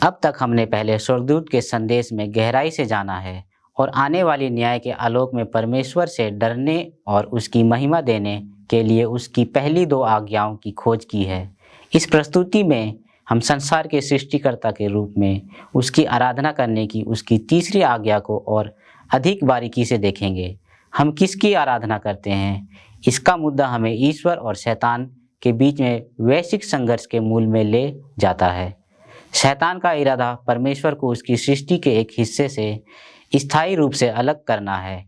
अब तक हमने पहले स्वर्गदूत के संदेश में गहराई से जाना है और आने वाली न्याय के आलोक में परमेश्वर से डरने और उसकी महिमा देने के लिए उसकी पहली 2 आज्ञाओं की खोज की है। इस प्रस्तुति में हम संसार के सृष्टिकर्ता के रूप में उसकी आराधना करने की उसकी तीसरी आज्ञा को और अधिक बारीकी से देखेंगे। हम किसकी आराधना करते हैं, इसका मुद्दा हमें ईश्वर और शैतान के बीच में वैश्विक संघर्ष के मूल में ले जाता है। शैतान का इरादा परमेश्वर को उसकी सृष्टि के एक हिस्से से स्थायी रूप से अलग करना है,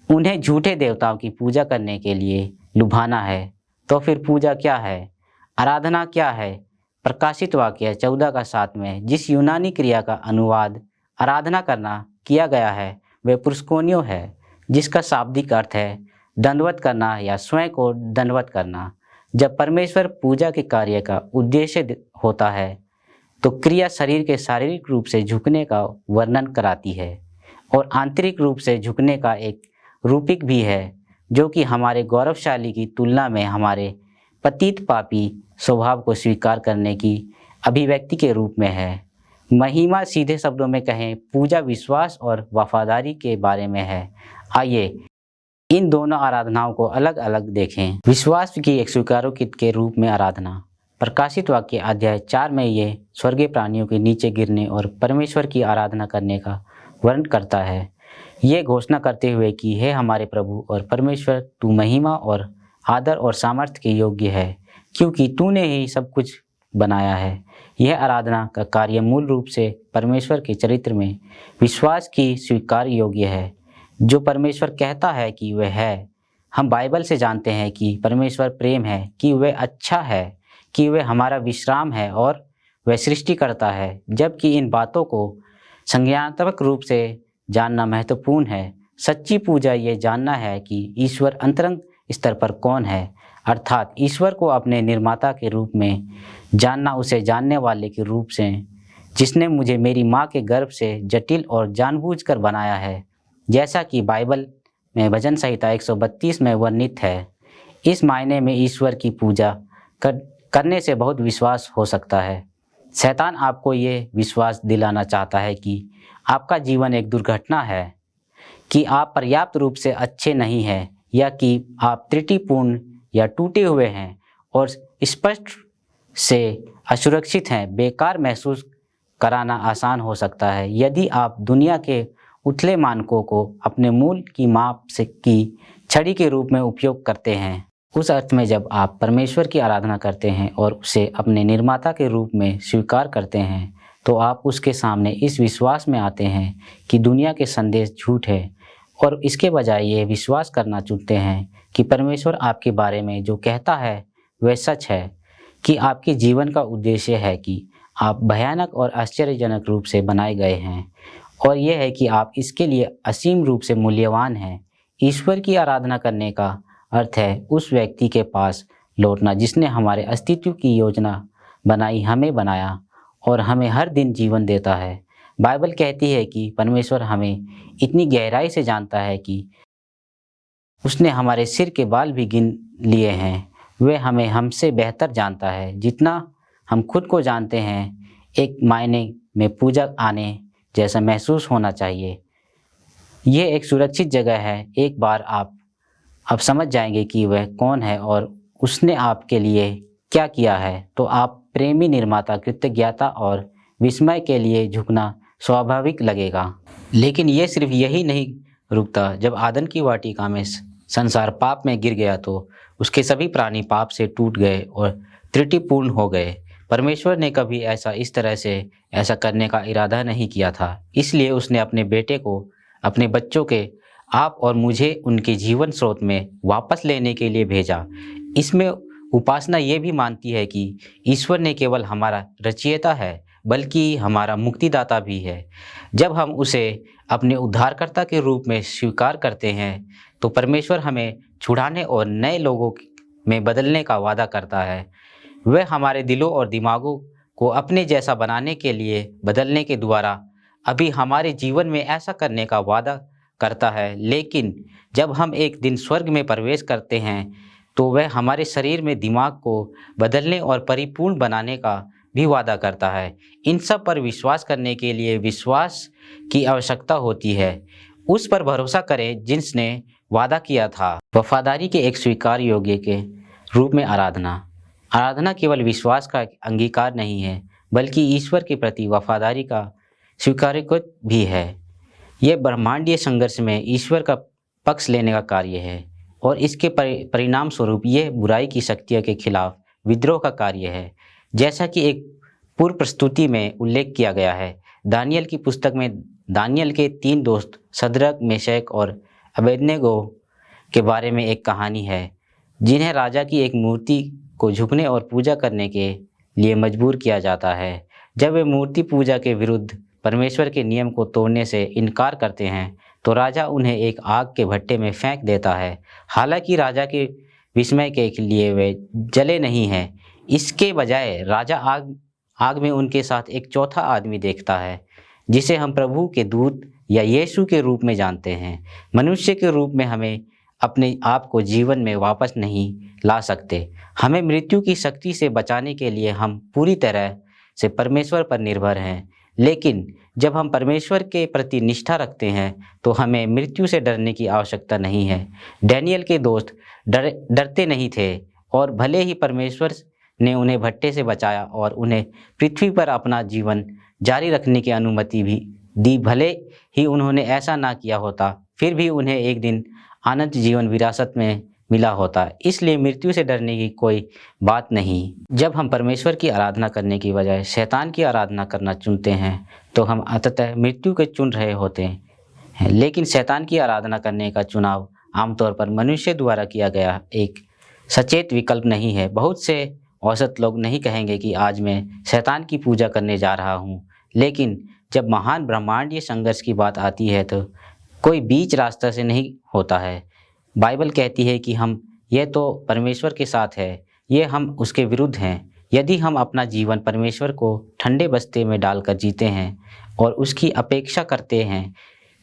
उन्हें झूठे देवताओं की पूजा करने के लिए लुभाना है। तो फिर पूजा क्या है, आराधना क्या है? प्रकाशित वाक्य 14:7 में जिस यूनानी क्रिया का अनुवाद आराधना करना किया गया है वह प्रुस्कोनियो है, जिसका शाब्दिक अर्थ है दंडवत करना या स्वयं को दंडवत करना। जब परमेश्वर पूजा के कार्य का उद्देश्य होता है तो क्रिया शरीर के शारीरिक रूप से झुकने का वर्णन कराती है और आंतरिक रूप से झुकने का एक रूपिक भी है, जो कि हमारे गौरवशाली की तुलना में हमारे पतित पापी स्वभाव को स्वीकार करने की अभिव्यक्ति के रूप में है। महिमा सीधे शब्दों में कहें, पूजा विश्वास और वफादारी के बारे में है। आइए इन दोनों आराधनाओं को अलग अलग देखें। विश्वास की एक स्वीकारोक्ति के रूप में आराधना। प्रकाशित वाक्य अध्याय 4 में ये स्वर्गीय प्राणियों के नीचे गिरने और परमेश्वर की आराधना करने का वर्णन करता है, ये घोषणा करते हुए कि हे हमारे प्रभु और परमेश्वर, तू महिमा और आदर और सामर्थ्य के योग्य है, क्योंकि तूने ही सब कुछ बनाया है। यह आराधना का कार्य मूल रूप से परमेश्वर के चरित्र में विश्वास की स्वीकार योग्य है, जो परमेश्वर कहता है कि वह है। हम बाइबल से जानते हैं कि परमेश्वर प्रेम है, कि वह अच्छा है, कि वह हमारा विश्राम है और वह सृष्टि करता है। जबकि इन बातों को संज्ञानात्मक रूप से जानना महत्वपूर्ण है। सच्ची पूजा ये जानना है कि ईश्वर अंतरंग स्तर पर कौन है, अर्थात ईश्वर को अपने निर्माता के रूप में जानना, उसे जानने वाले के रूप से जिसने मुझे मेरी माँ के गर्भ से जटिल और जानबूझकर बनाया है, जैसा कि बाइबल में भजन संहिता 132 में वर्णित है। इस मायने में ईश्वर की पूजा करने से बहुत विश्वास हो सकता है। शैतान आपको ये विश्वास दिलाना चाहता है कि आपका जीवन एक दुर्घटना है, कि आप पर्याप्त रूप से अच्छे नहीं हैं, या कि आप त्रुटिपूर्ण या टूटे हुए हैं और स्पष्ट से असुरक्षित हैं। बेकार महसूस कराना आसान हो सकता है यदि आप दुनिया के उथले मानकों को अपने मूल की माप से की छड़ी के रूप में उपयोग करते हैं। उस अर्थ में जब आप परमेश्वर की आराधना करते हैं और उसे अपने निर्माता के रूप में स्वीकार करते हैं, तो आप उसके सामने इस विश्वास में आते हैं कि दुनिया के संदेश झूठ है, और इसके बजाय ये विश्वास करना चुनते हैं कि परमेश्वर आपके बारे में जो कहता है वह सच है, कि आपके जीवन का उद्देश्य है कि आप भयानक और आश्चर्यजनक रूप से बनाए गए हैं, और यह है कि आप इसके लिए असीम रूप से मूल्यवान हैं। ईश्वर की आराधना करने का अर्थ है उस व्यक्ति के पास लौटना जिसने हमारे अस्तित्व की योजना बनाई, हमें बनाया और हमें हर दिन जीवन देता है। बाइबल कहती है कि परमेश्वर हमें इतनी गहराई से जानता है कि उसने हमारे सिर के बाल भी गिन लिए हैं। वह हमें हमसे बेहतर जानता है जितना हम खुद को जानते हैं। एक मायने में पूजा आने जैसा महसूस होना चाहिए। यह एक सुरक्षित जगह है। एक बार आप अब समझ जाएंगे कि वह कौन है और उसने आपके लिए क्या किया है, तो आप प्रेमी निर्माता कृतज्ञता और विस्मय के लिए झुकना स्वाभाविक लगेगा। लेकिन ये सिर्फ यही नहीं रुकता। जब आदन की वाटिका में संसार पाप में गिर गया तो उसके सभी प्राणी पाप से टूट गए और त्रुटिपूर्ण हो गए। परमेश्वर ने कभी ऐसा इस तरह से ऐसा करने का इरादा नहीं किया था। इसलिए उसने अपने बेटे को अपने बच्चों के आप और मुझे उनके जीवन स्रोत में वापस लेने के लिए भेजा। इसमें उपासना ये भी मानती है कि ईश्वर ने केवल हमारा रचयिता है बल्कि हमारा मुक्तिदाता भी है। जब हम उसे अपने उद्धारकर्ता के रूप में स्वीकार करते हैं तो परमेश्वर हमें छुड़ाने और नए लोगों में बदलने का वादा करता है। वह हमारे दिलों और दिमागों को अपने जैसा बनाने के लिए बदलने के द्वारा अभी हमारे जीवन में ऐसा करने का वादा करता है। लेकिन जब हम एक दिन स्वर्ग में प्रवेश करते हैं तो वह हमारे शरीर में दिमाग को बदलने और परिपूर्ण बनाने का भी वादा करता है। इन सब पर विश्वास करने के लिए विश्वास की आवश्यकता होती है। उस पर भरोसा करें जिसने वादा किया था। वफादारी के एक स्वीकार योग्य के रूप में आराधना केवल विश्वास का अंगीकार नहीं है, बल्कि ईश्वर के प्रति वफादारी का स्वीकार्य भी है। यह ब्रह्मांडीय संघर्ष में ईश्वर का पक्ष लेने का कार्य है और इसके परिणाम स्वरूप यह बुराई की शक्तियों के खिलाफ विद्रोह का कार्य है। जैसा कि एक पूर्व प्रस्तुति में उल्लेख किया गया है, दानियल की पुस्तक में दानियल के 3 दोस्त शद्रक, मेशक और अबेदनेगो के बारे में एक कहानी है, जिन्हें राजा की एक मूर्ति को झुकने और पूजा करने के लिए मजबूर किया जाता है। जब वे मूर्ति पूजा के विरुद्ध परमेश्वर के नियम को तोड़ने से इनकार करते हैं तो राजा उन्हें एक आग के भट्टे में फेंक देता है। हालांकि राजा के विस्मय के लिए वे जले नहीं हैं, इसके बजाय राजा आग में उनके साथ एक चौथा आदमी देखता है, जिसे हम प्रभु के दूत या यीशु के रूप में जानते हैं। मनुष्य के रूप में हमें अपने आप को जीवन में वापस नहीं ला सकते। हमें मृत्यु की शक्ति से बचाने के लिए हम पूरी तरह से परमेश्वर पर निर्भर हैं, लेकिन जब हम परमेश्वर के प्रति निष्ठा रखते हैं तो हमें मृत्यु से डरने की आवश्यकता नहीं है। डैनियल के दोस्त डरते नहीं थे और भले ही परमेश्वर ने उन्हें भट्टे से बचाया और उन्हें पृथ्वी पर अपना जीवन जारी रखने की अनुमति भी दी, भले ही उन्होंने ऐसा ना किया होता, फिर भी उन्हें एक दिन अनंत जीवन विरासत में मिला होता। इसलिए मृत्यु से डरने की कोई बात नहीं। जब हम परमेश्वर की आराधना करने की बजाय शैतान की आराधना करना चुनते हैं तो हम अंततः मृत्यु के चुन रहे होते हैं। लेकिन शैतान की आराधना करने का चुनाव आमतौर पर मनुष्य द्वारा किया गया एक सचेत विकल्प नहीं है। बहुत से औसत लोग नहीं कहेंगे कि आज मैं शैतान की पूजा करने जा रहा हूँ, लेकिन जब महान ब्रह्मांडीय संघर्ष की बात आती है तो कोई बीच रास्ता से नहीं होता है। बाइबल कहती है कि हम ये तो परमेश्वर के साथ है, ये हम उसके विरुद्ध हैं। यदि हम अपना जीवन परमेश्वर को ठंडे बस्ते में डालकर जीते हैं और उसकी अपेक्षा करते हैं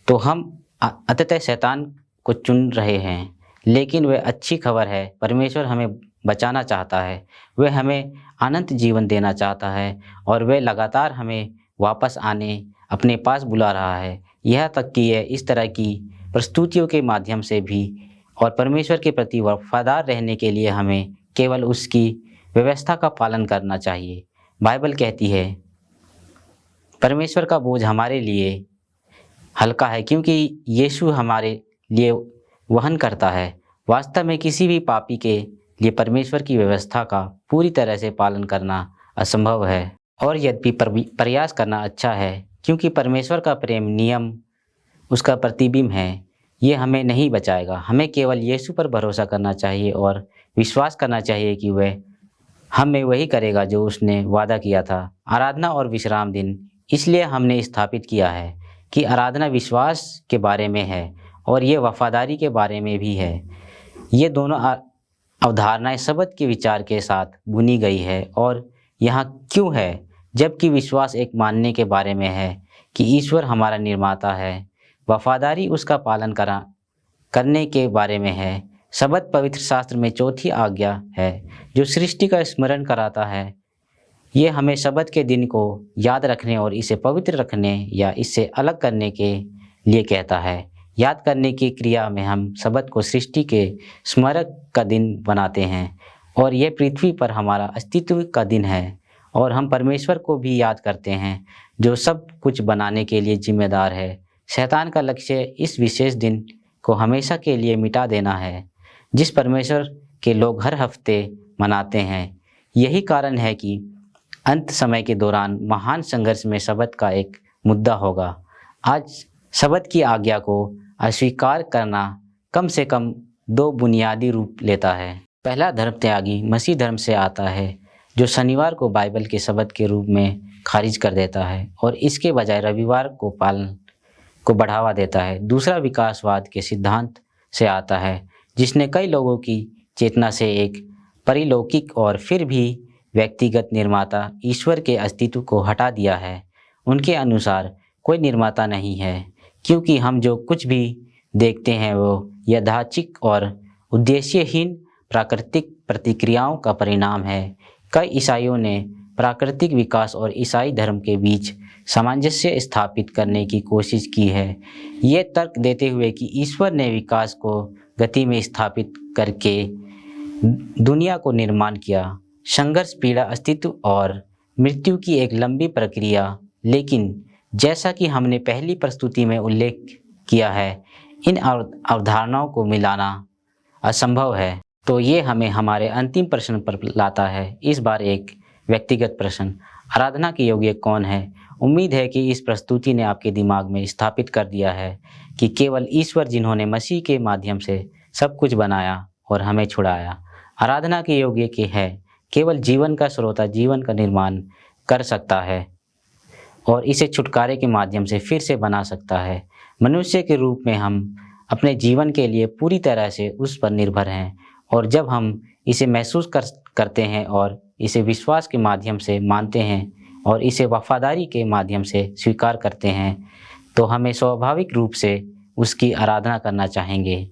तो हम अंततः शैतान को चुन रहे हैं। लेकिन वह अच्छी खबर है, परमेश्वर हमें बचाना चाहता है, वह हमें अनंत जीवन देना चाहता है और वह लगातार हमें वापस आने अपने पास बुला रहा है। यह तक कि यह इस तरह की प्रस्तुतियों के माध्यम से भी, और परमेश्वर के प्रति वफादार रहने के लिए हमें केवल उसकी व्यवस्था का पालन करना चाहिए। बाइबल कहती है परमेश्वर का बोझ हमारे लिए हल्का है क्योंकि यीशु हमारे लिए वहन करता है। वास्तव में किसी भी पापी के लिए परमेश्वर की व्यवस्था का पूरी तरह से पालन करना असंभव है, और यद्यपि प्रयास करना अच्छा है क्योंकि परमेश्वर का प्रेम नियम उसका प्रतिबिंब है। ये हमें नहीं बचाएगा। हमें केवल यीशु पर भरोसा करना चाहिए और विश्वास करना चाहिए कि वह हमें वही करेगा जो उसने वादा किया था। आराधना और विश्राम दिन इसलिए हमने स्थापित किया है कि आराधना विश्वास के बारे में है और ये वफादारी के बारे में भी है। ये दोनों अवधारणाएं शब्द के विचार के साथ बुनी गई है और यहाँ क्यों है, जबकि विश्वास एक मानने के बारे में है कि ईश्वर हमारा निर्माता है। वफादारी उसका पालन करने के बारे में है। शब्द पवित्र शास्त्र में चौथी आज्ञा है जो सृष्टि का स्मरण कराता है। ये हमें शब्द के दिन को याद रखने और इसे पवित्र रखने या इससे अलग करने के लिए कहता है। याद करने की क्रिया में हम शब्द को सृष्टि के स्मरक का दिन बनाते हैं और यह पृथ्वी पर हमारा अस्तित्व का दिन है, और हम परमेश्वर को भी याद करते हैं जो सब कुछ बनाने के लिए जिम्मेदार है। शैतान का लक्ष्य इस विशेष दिन को हमेशा के लिए मिटा देना है, जिस परमेश्वर के लोग हर हफ्ते मनाते हैं। यही कारण है कि अंत समय के दौरान महान संघर्ष में शब्द का एक मुद्दा होगा। आज शब्द की आज्ञा को अस्वीकार करना कम से कम 2 बुनियादी रूप लेता है। पहला धर्म त्यागी मसीह धर्म से आता है जो शनिवार को बाइबल के शब्द के रूप में खारिज कर देता है और इसके बजाय रविवार को पालन को बढ़ावा देता है। दूसरा विकासवाद के सिद्धांत से आता है जिसने कई लोगों की चेतना से एक परिलौकिक और फिर भी व्यक्तिगत निर्माता ईश्वर के अस्तित्व को हटा दिया है। उनके अनुसार कोई निर्माता नहीं है क्योंकि हम जो कुछ भी देखते हैं वो यादृच्छिक और उद्देश्यहीन प्राकृतिक प्रतिक्रियाओं का परिणाम है। कई ईसाइयों ने प्राकृतिक विकास और ईसाई धर्म के बीच सामंजस्य स्थापित करने की कोशिश की है। ये तर्क देते हुए कि ईश्वर ने विकास को गति में स्थापित करके दुनिया को निर्माण किया। संघर्ष, पीड़ा, अस्तित्व और मृत्यु की एक लंबी प्रक्रिया, लेकिन जैसा कि हमने पहली प्रस्तुति में उल्लेख किया है, इन अवधारणाओं को मिलाना असंभव है। तो ये हमें हमारे अंतिम प्रश्न पर लाता है। इस बार एक व्यक्तिगत प्रश्न, आराधना के योग्य कौन है? उम्मीद है कि इस प्रस्तुति ने आपके दिमाग में स्थापित कर दिया है कि केवल ईश्वर, जिन्होंने मसीह के माध्यम से सब कुछ बनाया और हमें छुड़ाया, आराधना के योग्य के है। केवल जीवन का स्रोता जीवन का निर्माण कर सकता है और इसे छुटकारे के माध्यम से फिर से बना सकता है। मनुष्य के रूप में हम अपने जीवन के लिए पूरी तरह से उस पर निर्भर हैं, और जब हम इसे महसूस करते हैं और इसे विश्वास के माध्यम से मानते हैं और इसे वफादारी के माध्यम से स्वीकार करते हैं, तो हमें स्वाभाविक रूप से उसकी आराधना करना चाहेंगे।